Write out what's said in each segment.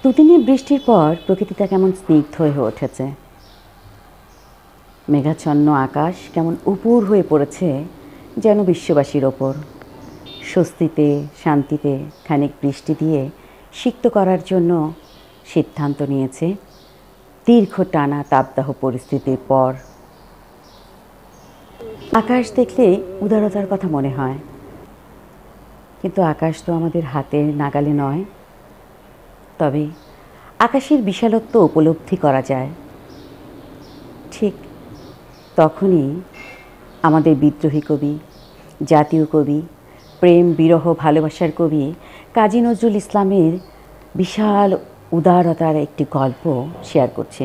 দুদিনের বৃষ্টির পর প্রকৃতিটা কেমন স্নিগ্ধ হয়ে উঠেছে। মেঘাচ্ছন্ন আকাশ কেমন উপুর হয়ে পড়েছে যেন বিশ্ববাসীর ওপর। স্বস্তিতে শান্তিতে খানিক বৃষ্টি দিয়ে সিক্ত করার জন্য সিদ্ধান্ত নিয়েছে দীর্ঘ টানা তাপদাহ পরিস্থিতির পর। আকাশ দেখলে উদারতার কথা মনে হয়, কিন্তু আকাশ তো আমাদের হাতের নাগালে নয়। তবে আকাশের বিশালত্ব উপলব্ধি করা যায়। ঠিক তখনই আমাদের বিদ্রোহী কবি, জাতীয় কবি, প্রেম বিরহ ভালোবাসার কবি কাজী নজরুল ইসলামের বিশাল উদারতার একটি গল্প শেয়ার করছি।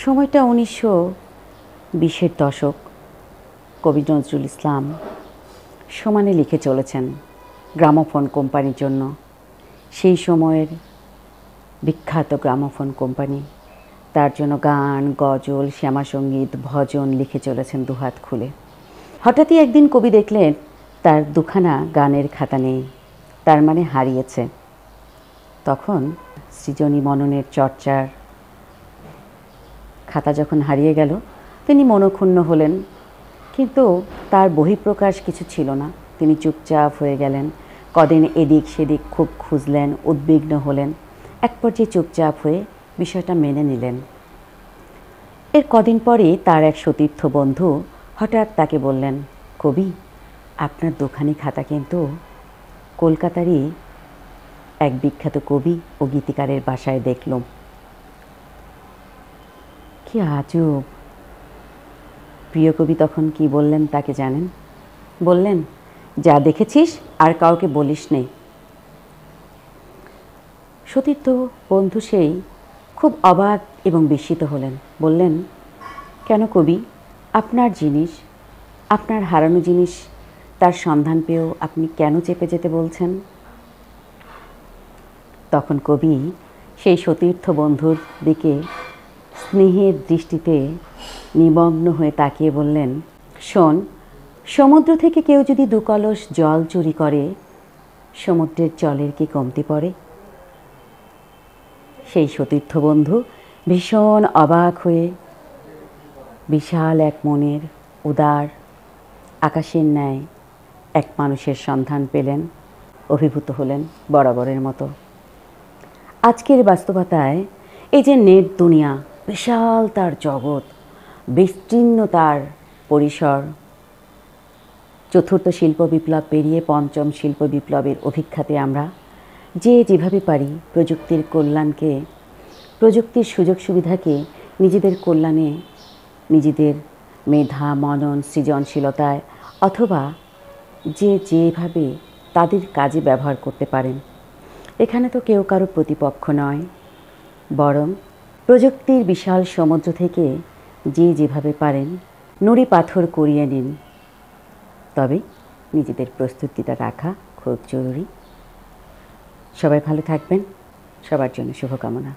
সময়টা 1920-এর দশক। কবি নজরুল ইসলাম সমানে লিখে চলেছেন গ্রামোফোন কোম্পানির জন্য। সেই সময়ের বিখ্যাত গ্রামোফোন কোম্পানি তার জন্য গান, গজল, শ্যামাসঙ্গীত, ভজন লিখে চলেছেন দুহাত খুলে। হঠাৎই একদিন কবি দেখলেন তার দুখানা গানের খাতা নেই, তার মানে হারিয়েছে। তখন সৃজনী মননের চর্চার খাতা যখন হারিয়ে গেল, তিনি মনক্ষুণ্ণ হলেন, কিন্তু তার বহিঃপ্রকাশ কিছু ছিল না। তিনি চুপচাপ হয়ে গেলেন। কদিন এদিক সেদিক খুব খুঁজলেন, উদ্বিগ্ন হলেন। এক পর্যায়ে চুপচাপ হয়ে বিষয়টা মেনে নিলেন। এর কদিন পরে তার এক সতীর্থ বন্ধু হঠাৎ তাকে বললেন, কবি, আপনার দুখানি খাতা কিন্তু কলকাতারই এক বিখ্যাত কবি ও গীতিকারের বাসায় দেখলাম। কি আজব! প্রিয় কবি তখন কি বললেন তাকে জানেন? বললেন, যা দেখেছিস আর কাউকে বলিস নে। সতীর্থ বন্ধু সেই খুব অবাক এবং বিস্মিত হলেন। বললেন, কেন কবি, আপনার জিনিস, আপনার হারানো জিনিস, তার সন্ধান পেয়েও আপনি কেন চেপে যেতে বলছেন? তখন কবি সেই সতীর্থ বন্ধুর দিকে স্নেহের দৃষ্টিতে নিমগ্ন হয়ে তাকিয়ে বললেন, শোন, সমুদ্র থেকে কেউ যদি 2 কলস জল চুরি করে, সমুদ্রের জলের কি কমতি পড়ে? সেই সতীর্থ বন্ধু ভীষণ অবাক হয়ে বিশাল এক মনের উদার আকাশের ন্যায় এক মানুষের সন্ধান পেলেন, অভিভূত হলেন বরাবরের মতো। আজকের বাস্তবতায় এই যে নেট দুনিয়া, বিশাল তার জগৎ, বিস্তীর্ণ তার পরিসর, চতুর্থ শিল্প বিপ্লব পেরিয়ে পঞ্চম শিল্প বিপ্লবের অভিখ্যাতে আমরা যে যেভাবে পারি প্রযুক্তির কল্যাণকে, প্রযুক্তির সুযোগ সুবিধাকে নিজেদের কল্যাণে, নিজেদের মেধা, মনন, সৃজনশীলতায় অথবা যে যেভাবে তাদের কাজে ব্যবহার করতে পারেন। এখানে তো কেউ কারো প্রতিপক্ষ নয়, বরং প্রযুক্তির বিশাল সমুদ্র থেকে যে যেভাবে পারেন নুড়ি পাথর কুড়িয়ে নিন। তবে নিজেদের প্রস্তুতিটা রাখা খুব জরুরি। সবাই ভালো থাকবেন। সবার জন্য শুভকামনা।